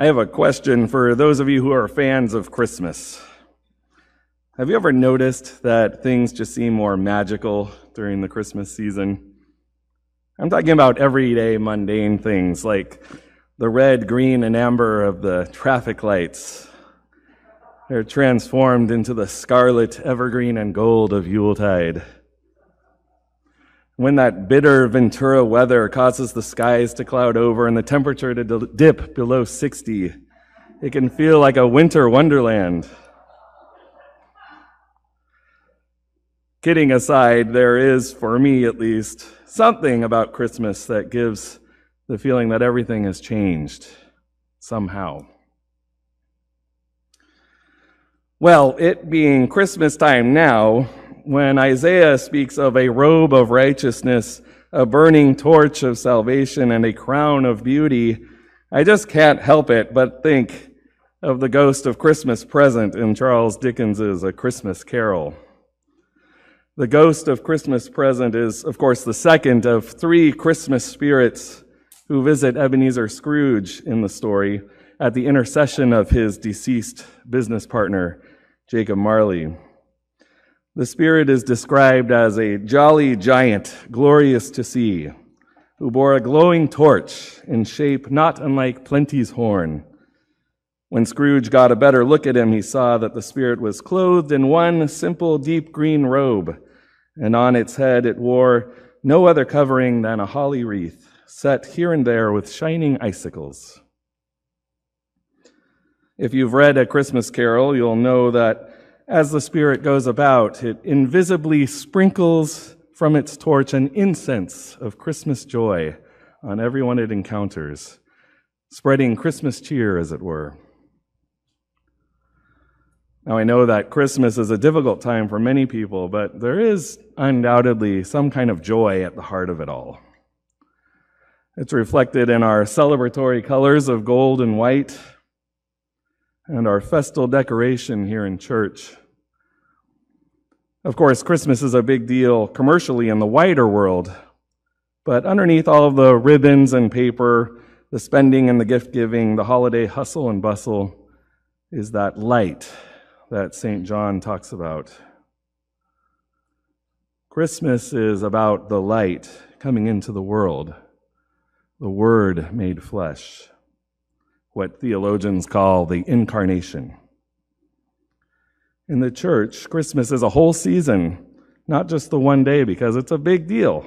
I have a question for those of you who are fans of Christmas. Have you ever noticed that things just seem more magical during the Christmas season? I'm talking about everyday mundane things like the red, green, and amber of the traffic lights. They're transformed into the scarlet, evergreen, and gold of Yuletide. When that bitter Ventura weather causes the skies to cloud over and the temperature to dip below 60, it can feel like a winter wonderland. Kidding aside, there is, for me at least, something about Christmas that gives the feeling that everything has changed somehow. Well, it being Christmas time now, when Isaiah speaks of a robe of righteousness, a burning torch of salvation, and a crown of beauty, I just can't help it but think of the ghost of Christmas present in Charles Dickens's A Christmas Carol. The ghost of Christmas present is, of course, the second of three Christmas spirits who visit Ebenezer Scrooge in the story at the intercession of his deceased business partner, Jacob Marley. The spirit is described as a jolly giant, glorious to see, who bore a glowing torch in shape not unlike Plenty's horn. When Scrooge got a better look at him, he saw that the spirit was clothed in one simple deep green robe, and on its head it wore no other covering than a holly wreath, set here and there with shining icicles. If you've read A Christmas Carol, you'll know that as the Spirit goes about, it invisibly sprinkles from its torch an incense of Christmas joy on everyone it encounters, spreading Christmas cheer, as it were. Now, I know that Christmas is a difficult time for many people, but there is undoubtedly some kind of joy at the heart of it all. It's reflected in our celebratory colors of gold and white, and our festal decoration here in church. Of course, Christmas is a big deal commercially in the wider world, but underneath all of the ribbons and paper, the spending and the gift-giving, the holiday hustle and bustle, is that light that St. John talks about. Christmas is about the light coming into the world, the Word made flesh, what theologians call the incarnation. In the church, Christmas is a whole season, not just the one day, because it's a big deal.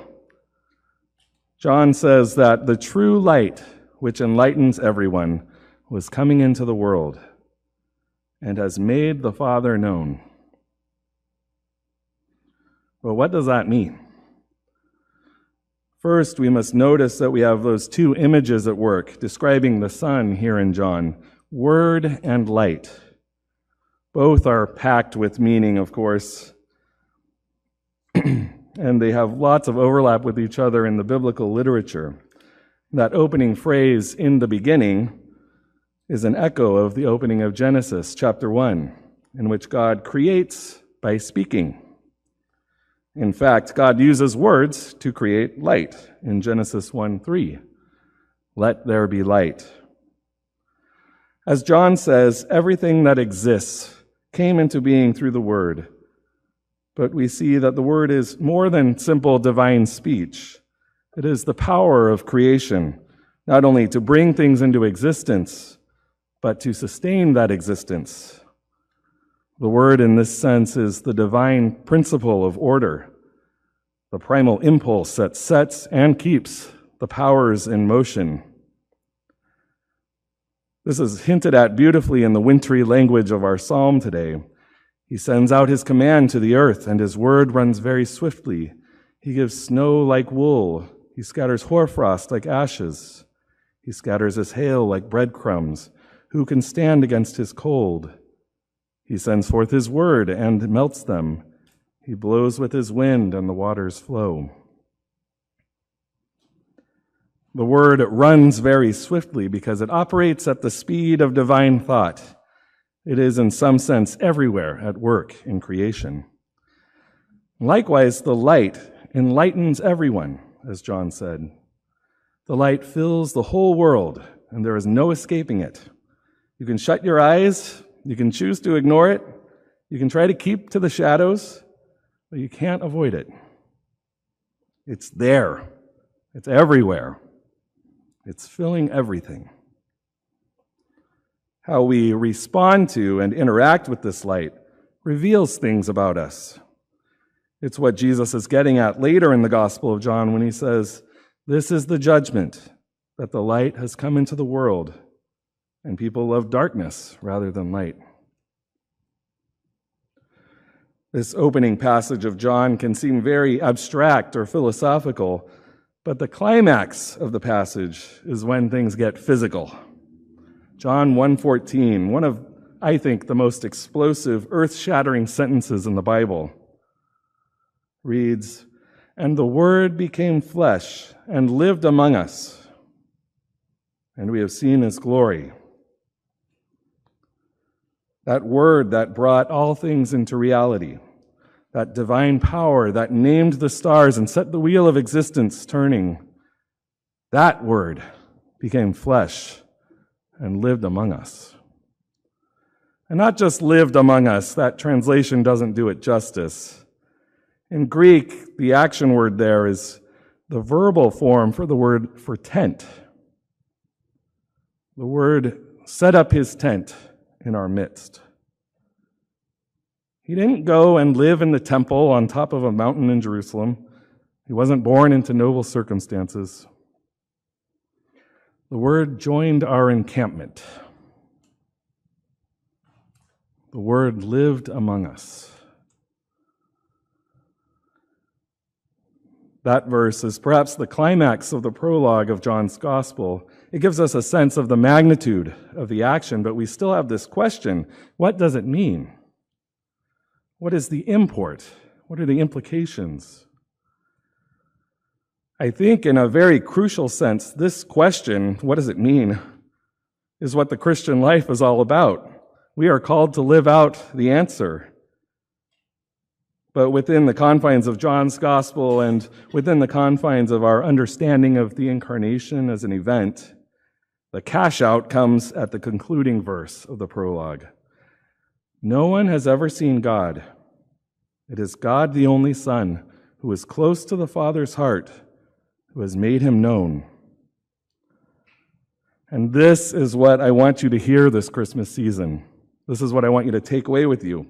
John says that the true light, which enlightens everyone, was coming into the world and has made the Father known. Well, what does that mean? First, we must notice that we have those two images at work describing the Son here in John, Word and light. Both are packed with meaning, of course, and they have lots of overlap with each other in the biblical literature. That opening phrase, in the beginning, is an echo of the opening of Genesis chapter 1, in which God creates by speaking. In fact, God uses words to create light in Genesis 1:3. Let there be light. As John says, everything that exists came into being through the Word. But we see that the Word is more than simple divine speech. It is the power of creation, not only to bring things into existence, but to sustain that existence. The Word, in this sense, is the divine principle of order, the primal impulse that sets and keeps the powers in motion. This is hinted at beautifully in the wintry language of our psalm today. He sends out his command to the earth, and his word runs very swiftly. He gives snow like wool. He scatters hoarfrost like ashes. He scatters his hail like breadcrumbs. Who can stand against his cold? He sends forth his word and melts them. He blows with his wind, and the waters flow. The word runs very swiftly because it operates at the speed of divine thought. It is, in some sense, everywhere at work in creation. Likewise, the light enlightens everyone, as John said. The light fills the whole world, and there is no escaping it. You can shut your eyes. You can choose to ignore it. You can try to keep to the shadows, but you can't avoid it. It's there. It's everywhere. It's filling everything. How we respond to and interact with this light reveals things about us. It's what Jesus is getting at later in the Gospel of John when he says, "This is the judgment, that the light has come into the world, and people love darkness rather than light." This opening passage of John can seem very abstract or philosophical, but the climax of the passage is when things get physical. John 1:14, one of, I think, the most explosive, earth-shattering sentences in the Bible, reads, "And the Word became flesh and lived among us, and we have seen his glory." That Word that brought all things into reality, that divine power that named the stars and set the wheel of existence turning, that Word became flesh and lived among us. And not just lived among us, that translation doesn't do it justice. In Greek, the action word there is the verbal form for the word for tent. The Word set up his tent in our midst. He didn't go and live in the temple on top of a mountain in Jerusalem. He wasn't born into noble circumstances. The Word joined our encampment. The Word lived among us. That verse is perhaps the climax of the prologue of John's Gospel. It gives us a sense of the magnitude of the action, but we still have this question: what does it mean? What is the import? What are the implications? I think in a very crucial sense, this question, what does it mean, is what the Christian life is all about. We are called to live out the answer. But within the confines of John's Gospel and within the confines of our understanding of the Incarnation as an event, the cash out comes at the concluding verse of the prologue. "No one has ever seen God. It is God, the only Son, who is close to the Father's heart, who has made him known." And this is what I want you to hear this Christmas season. This is what I want you to take away with you.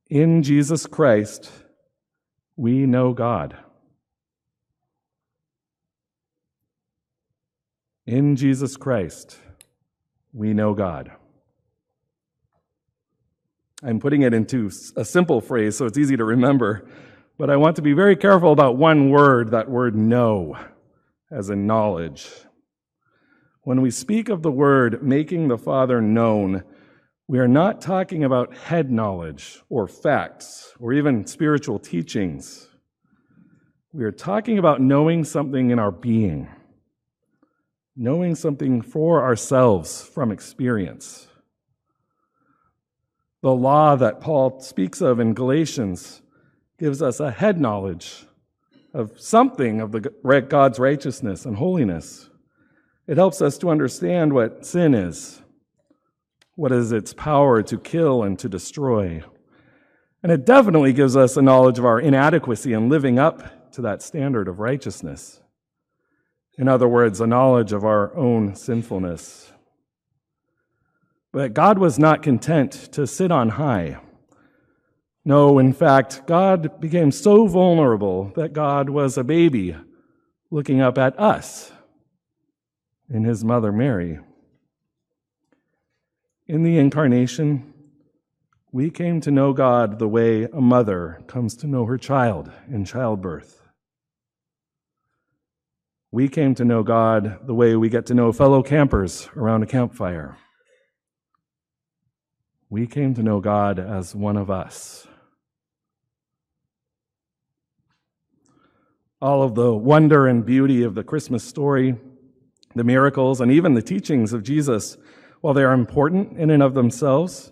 In Jesus Christ, we know God. In Jesus Christ, we know God. I'm putting it into a simple phrase so it's easy to remember, but I want to be very careful about one word, that word know, as in knowledge. When we speak of the word making the Father known, we are not talking about head knowledge or facts or even spiritual teachings. We are talking about knowing something in our being, knowing something for ourselves from experience. The law that Paul speaks of in Galatians gives us a head knowledge of something of God's righteousness and holiness. It helps us to understand what sin is, what is its power to kill and to destroy. And it definitely gives us a knowledge of our inadequacy in living up to that standard of righteousness. In other words, a knowledge of our own sinfulness. But God was not content to sit on high. No, in fact, God became so vulnerable that God was a baby looking up at us in his mother Mary. In the Incarnation, we came to know God the way a mother comes to know her child in childbirth. We came to know God the way we get to know fellow campers around a campfire. We came to know God as one of us. All of the wonder and beauty of the Christmas story, the miracles, and even the teachings of Jesus, while they are important in and of themselves,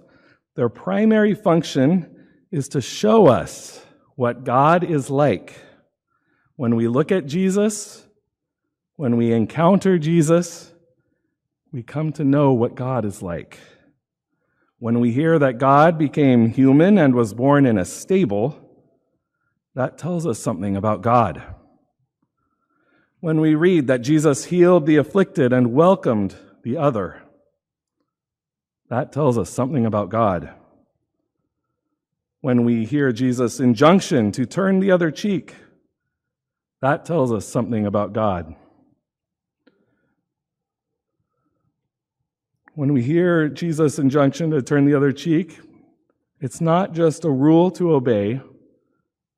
their primary function is to show us what God is like. When we look at Jesus, when we encounter Jesus, we come to know what God is like. When we hear that God became human and was born in a stable, that tells us something about God. When we read that Jesus healed the afflicted and welcomed the other, that tells us something about God. When we hear Jesus' injunction to turn the other cheek, that tells us something about God. When we hear Jesus' injunction to turn the other cheek, it's not just a rule to obey.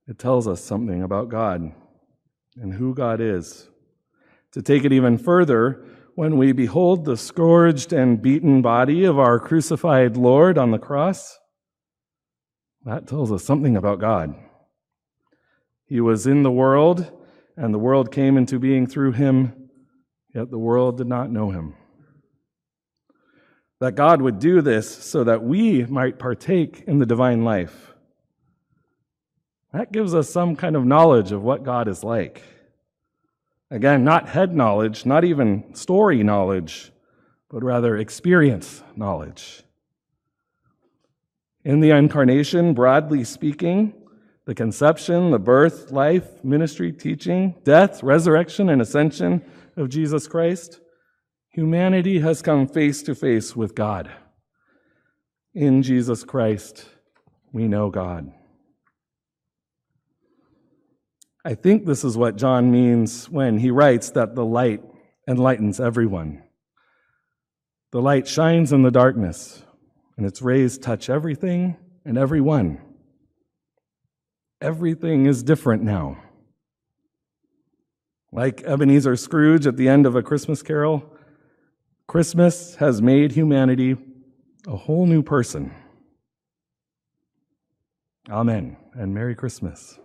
It tells us something about God and who God is. To take it even further, when we behold the scourged and beaten body of our crucified Lord on the cross, that tells us something about God. He was in the world, and the world came into being through him, yet the world did not know him. That God would do this so that we might partake in the divine life. That gives us some kind of knowledge of what God is like. Again, not head knowledge, not even story knowledge, but rather experience knowledge. In the incarnation, broadly speaking, the conception, the birth, life, ministry, teaching, death, resurrection, and ascension of Jesus Christ, humanity has come face to face with God. In Jesus Christ, we know God. I think this is what John means when he writes that the light enlightens everyone. The light shines in the darkness, and its rays touch everything and everyone. Everything is different now. Like Ebenezer Scrooge at the end of A Christmas Carol, Christmas has made humanity a whole new person. Amen, and Merry Christmas.